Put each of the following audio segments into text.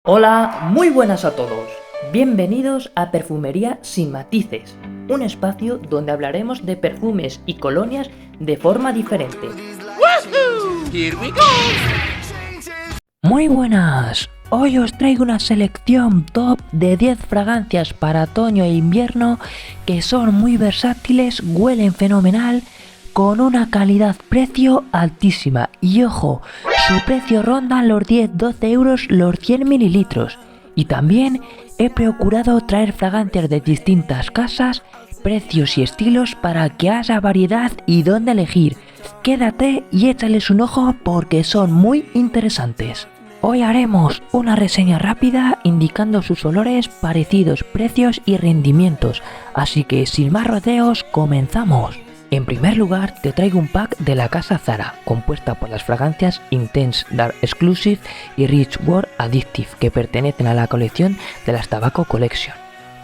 Hola, muy buenas a todos. Bienvenidos a Perfumería sin matices, un espacio donde hablaremos de perfumes y colonias de forma diferente. ¡Woohoo! Here we go. Muy buenas. Hoy os traigo una selección top de 10 fragancias para otoño e invierno que son muy versátiles, huelen fenomenal, con una calidad-precio altísima. Y ojo, su precio ronda los 10-12 euros los 100 mililitros. Y también he procurado traer fragancias de distintas casas, precios y estilos para que haya variedad y dónde elegir. Quédate y échales un ojo porque son muy interesantes. Hoy haremos una reseña rápida indicando sus olores, parecidos, precios y rendimientos, así que sin más rodeos comenzamos. En primer lugar te traigo un pack de la casa Zara, compuesta por las fragancias Intense Dark Exclusive y Rich World Addictive, que pertenecen a la colección de las Tobacco Collection.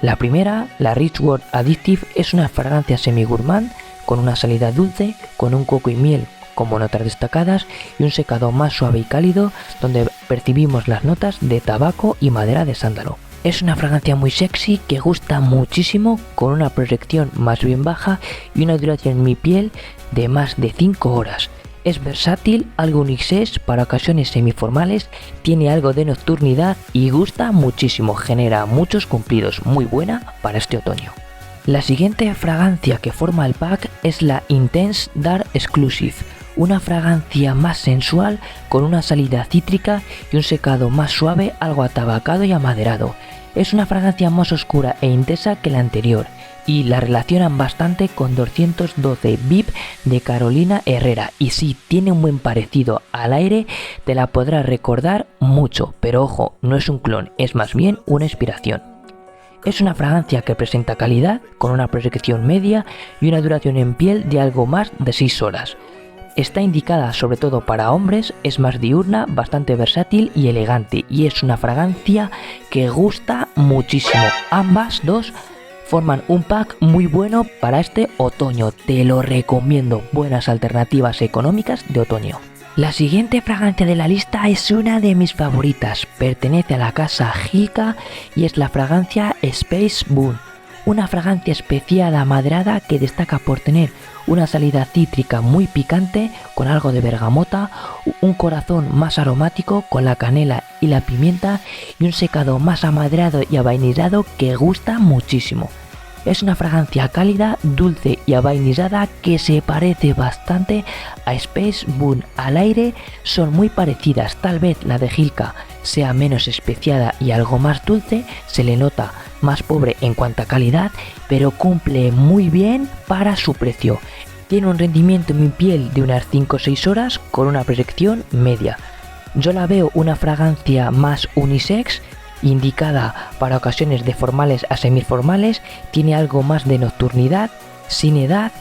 La primera, la Rich World Addictive, es una fragancia semi-gourmand con una salida dulce, con un coco y miel como notas destacadas y un secado más suave y cálido donde percibimos las notas de tabaco y madera de sándalo. Es una fragancia muy sexy que gusta muchísimo, con una proyección más bien baja y una duración en mi piel de más de 5 horas. Es versátil, algo unisex para ocasiones semiformales, tiene algo de nocturnidad y gusta muchísimo, genera muchos cumplidos, muy buena para este otoño. La siguiente fragancia que forma el pack es la Intense Dark Exclusive, una fragancia más sensual con una salida cítrica y un secado más suave, algo atabacado y amaderado. Es una fragancia más oscura e intensa que la anterior y la relacionan bastante con 212 VIP de Carolina Herrera, y si tiene un buen parecido al aire te la podrás recordar mucho, pero ojo, no es un clon, es más bien una inspiración. Es una fragancia que presenta calidad con una proyección media y una duración en piel de algo más de 6 horas. Está indicada sobre todo para hombres, es más diurna, bastante versátil y elegante, y es una fragancia que gusta muchísimo. Ambas dos forman un pack muy bueno para este otoño, te lo recomiendo, buenas alternativas económicas de otoño. La siguiente fragancia de la lista es una de mis favoritas, pertenece a la casa Hilka y es la fragancia Space Boon. Una fragancia especiada amaderada que destaca por tener una salida cítrica muy picante con algo de bergamota, un corazón más aromático con la canela y la pimienta y un secado más amaderado y avainillado que gusta muchísimo. Es una fragancia cálida, dulce y avainillada que se parece bastante a Space Boon. Al aire son muy parecidas, tal vez la de Hilka sea menos especiada y algo más dulce, se le nota más pobre en cuanto a calidad, pero cumple muy bien para su precio. Tiene un rendimiento en mi piel de unas 5 o 6 horas con una proyección media. Yo la veo una fragancia más unisex, indicada para ocasiones de formales a semiformales, tiene algo más de nocturnidad, sin edad,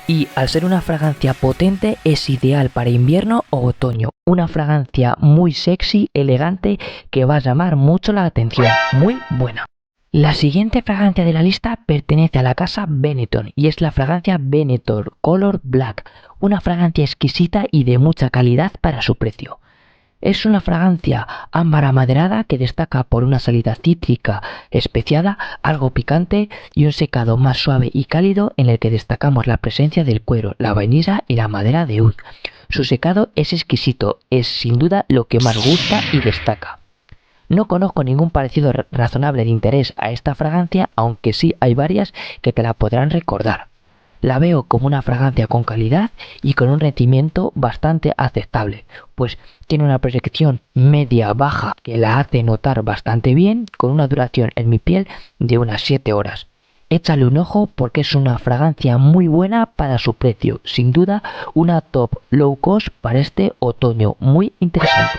y al ser una fragancia potente es ideal para invierno o otoño. Una fragancia muy sexy, elegante, que va a llamar mucho la atención, muy buena. La siguiente fragancia de la lista pertenece a la casa Benetton y es la fragancia Benetton Color Black, una fragancia exquisita y de mucha calidad para su precio. Es una fragancia ámbar amaderada que destaca por una salida cítrica especiada, algo picante y un secado más suave y cálido en el que destacamos la presencia del cuero, la vainilla y la madera de oud. Su secado es exquisito, es sin duda lo que más gusta y destaca. No conozco ningún parecido razonable de interés a esta fragancia, aunque sí hay varias que te la podrán recordar. La veo como una fragancia con calidad y con un rendimiento bastante aceptable, pues tiene una proyección media-baja que la hace notar bastante bien, con una duración en mi piel de unas 7 horas. Échale un ojo porque es una fragancia muy buena para su precio, sin duda una top low cost para este otoño, muy interesante.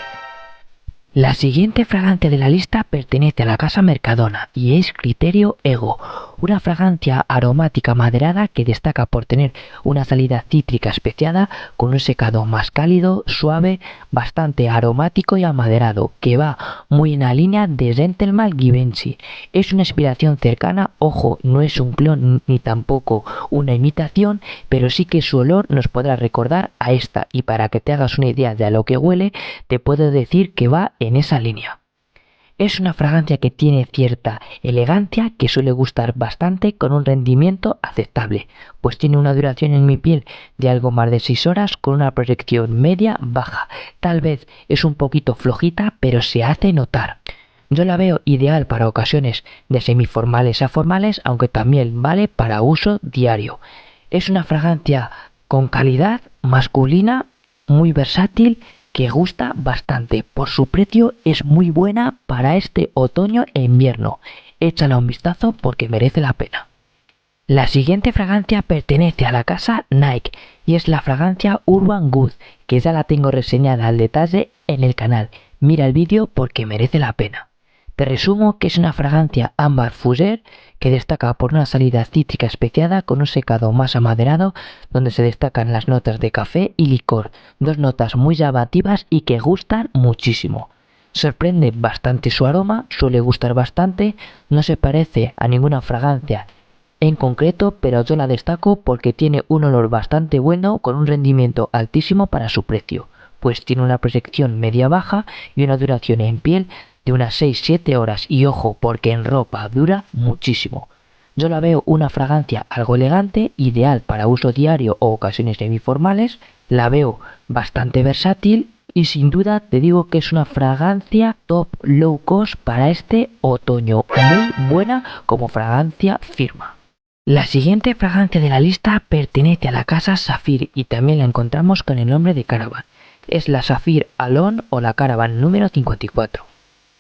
La siguiente fragancia de la lista pertenece a la casa Mercadona y es Criterio Ego, una fragancia aromática maderada que destaca por tener una salida cítrica especiada con un secado más cálido, suave, bastante aromático y amaderado, que va muy en la línea de Gentleman Givenchy. Es una inspiración cercana, ojo, no es un clon ni tampoco una imitación, pero sí que su olor nos podrá recordar a esta, y para que te hagas una idea de a lo que huele, te puedo decir que va en esa línea. Es una fragancia que tiene cierta elegancia que suele gustar bastante con un rendimiento aceptable, pues tiene una duración en mi piel de algo más de 6 horas con una proyección media-baja. Tal vez es un poquito flojita, pero se hace notar. Yo la veo ideal para ocasiones de semiformales a formales, aunque también vale para uso diario. Es una fragancia con calidad, masculina, muy versátil, que gusta bastante. Por su precio es muy buena para este otoño e invierno. Échala un vistazo porque merece la pena. La siguiente fragancia pertenece a la casa Nike y es la fragancia Urban Good, que ya la tengo reseñada al detalle en el canal. Mira el vídeo porque merece la pena. Te resumo que es una fragancia ámbar fougère que destaca por una salida cítrica especiada con un secado más amaderado donde se destacan las notas de café y licor, dos notas muy llamativas y que gustan muchísimo. Sorprende bastante su aroma, suele gustar bastante, no se parece a ninguna fragancia en concreto, pero yo la destaco porque tiene un olor bastante bueno con un rendimiento altísimo para su precio, pues tiene una proyección media-baja y una duración en piel de unas 6-7 horas y ojo porque en ropa dura muchísimo. Yo la veo una fragancia algo elegante, ideal para uso diario o ocasiones semiformales, la veo bastante versátil y sin duda te digo que es una fragancia top low cost para este otoño, muy buena como fragancia firma. La siguiente fragancia de la lista pertenece a la casa Saphir y también la encontramos con el nombre de Caravan. Es la Saphir Alone o la Caravan número 54.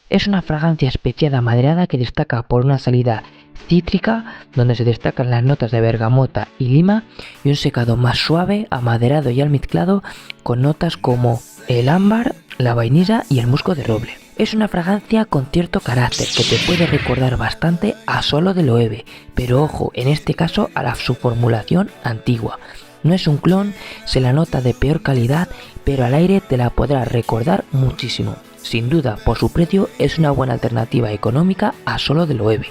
Es una fragancia especiada maderada que destaca por una salida cítrica donde se destacan las notas de bergamota y lima y un secado más suave, amaderado y almizclado con notas como el ámbar, la vainilla y el musgo de roble. Es una fragancia con cierto carácter que te puede recordar bastante a Solo de Loewe, pero ojo, en este caso a su formulación antigua. No es un clon, se la nota de peor calidad, pero al aire te la podrá recordar muchísimo. Sin duda, por su precio es una buena alternativa económica a Solo de Loewe.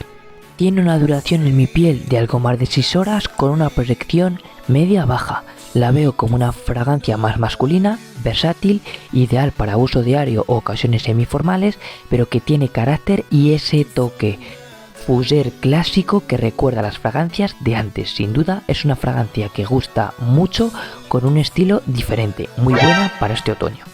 Tiene una duración en mi piel de algo más de 6 horas con una proyección media-baja. La veo como una fragancia más masculina, versátil, ideal para uso diario o ocasiones semiformales, pero que tiene carácter y ese toque fougère clásico que recuerda a las fragancias de antes. Sin duda es una fragancia que gusta mucho con un estilo diferente, muy buena para este otoño.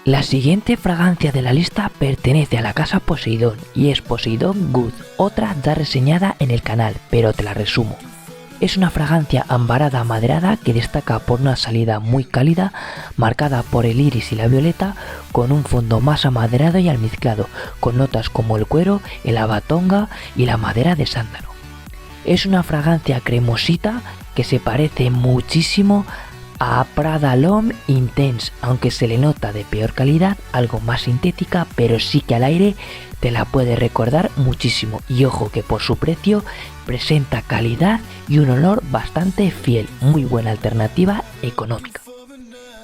La siguiente fragancia de la lista pertenece a la casa Poseidon y es Poseidon Good, otra ya reseñada en el canal, pero te la resumo. Es una fragancia ambarada amaderada que destaca por una salida muy cálida, marcada por el iris y la violeta, con un fondo más amaderado y almizclado, con notas como el cuero, el abatonga y la madera de sándalo. Es una fragancia cremosita que se parece muchísimo a Prada L'Homme Intense, aunque se le nota de peor calidad, algo más sintética, pero sí que al aire te la puede recordar muchísimo. Y ojo que por su precio presenta calidad y un olor bastante fiel, muy buena alternativa económica.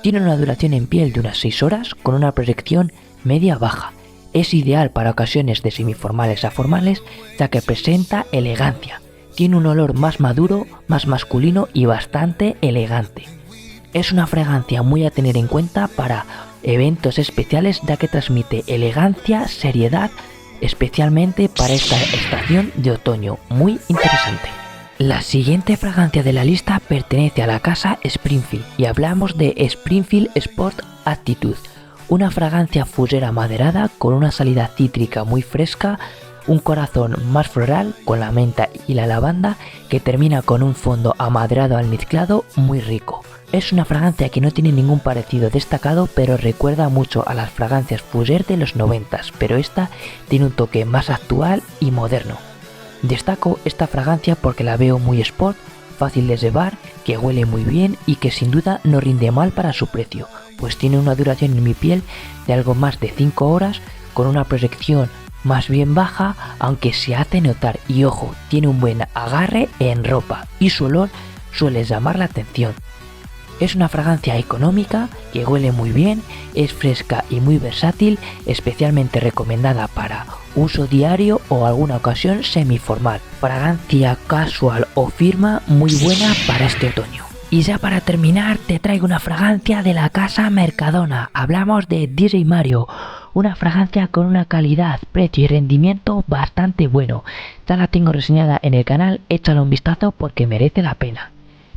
Tiene una duración en piel de unas 6 horas con una proyección media-baja. Es ideal para ocasiones de semiformales a formales ya que presenta elegancia. Tiene un olor más maduro, más masculino y bastante elegante. Es una fragancia muy a tener en cuenta para eventos especiales ya que transmite elegancia, seriedad, especialmente para esta estación de otoño, muy interesante. La siguiente fragancia de la lista pertenece a la casa Springfield y hablamos de Springfield Sport Attitude, una fragancia fougère maderada con una salida cítrica muy fresca, un corazón más floral con la menta y la lavanda que termina con un fondo amaderado almizclado muy rico. Es una fragancia que no tiene ningún parecido destacado, pero recuerda mucho a las fragancias fougère de los 90s, pero esta tiene un toque más actual y moderno. Destaco esta fragancia porque la veo muy sport, fácil de llevar, que huele muy bien y que sin duda no rinde mal para su precio, pues tiene una duración en mi piel de algo más de 5 horas con una proyección más bien baja, aunque se hace notar y ojo, tiene un buen agarre en ropa y su olor suele llamar la atención. Es una fragancia económica que huele muy bien, es fresca y muy versátil, especialmente recomendada para uso diario o alguna ocasión semiformal. Fragancia casual o firma muy buena para este otoño. Y ya para terminar te traigo una fragancia de la casa Mercadona. Hablamos de DJ Mario, Una fragancia con una calidad, precio y rendimiento bastante bueno. Ya la tengo reseñada en el canal, échale un vistazo porque merece la pena.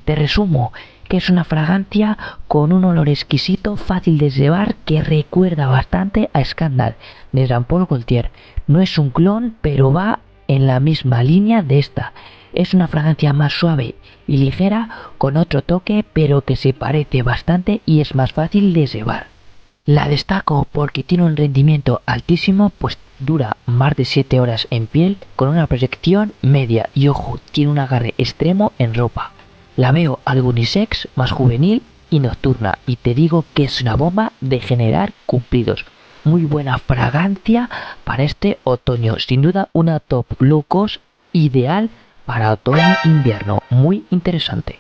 Te resumo que es una fragancia con un olor exquisito, fácil de llevar, que recuerda bastante a Scandal de Jean Paul Gaultier. No es un clon, pero va en la misma línea de esta. Es una fragancia más suave y ligera, con otro toque, pero que se parece bastante y es más fácil de llevar. La destaco porque tiene un rendimiento altísimo, pues dura más de 7 horas en piel, con una proyección media y ojo, tiene un agarre extremo en ropa. La veo algo unisex, más juvenil y nocturna, y te digo que es una bomba de generar cumplidos. Muy buena fragancia para este otoño, sin duda una top low cost ideal para otoño-invierno, muy interesante.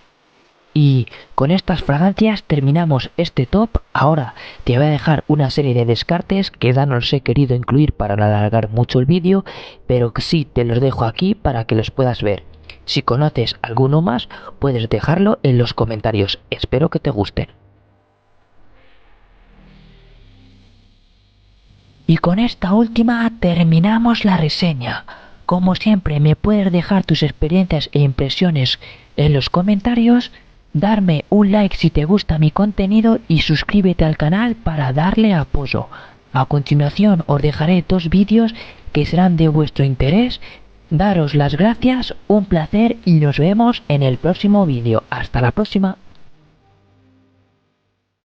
Y con estas fragancias terminamos este top. Ahora te voy a dejar una serie de descartes que ya no los he querido incluir para no alargar mucho el vídeo, pero que sí te los dejo aquí para que los puedas ver. Si conoces alguno más, puedes dejarlo en los comentarios. Espero que te gusten. Y con esta última terminamos la reseña. Como siempre, me puedes dejar tus experiencias e impresiones en los comentarios, darme un like si te gusta mi contenido y suscríbete al canal para darle apoyo. A continuación os dejaré 2 vídeos que serán de vuestro interés. Daros las gracias, un placer y nos vemos en el próximo vídeo. Hasta la próxima.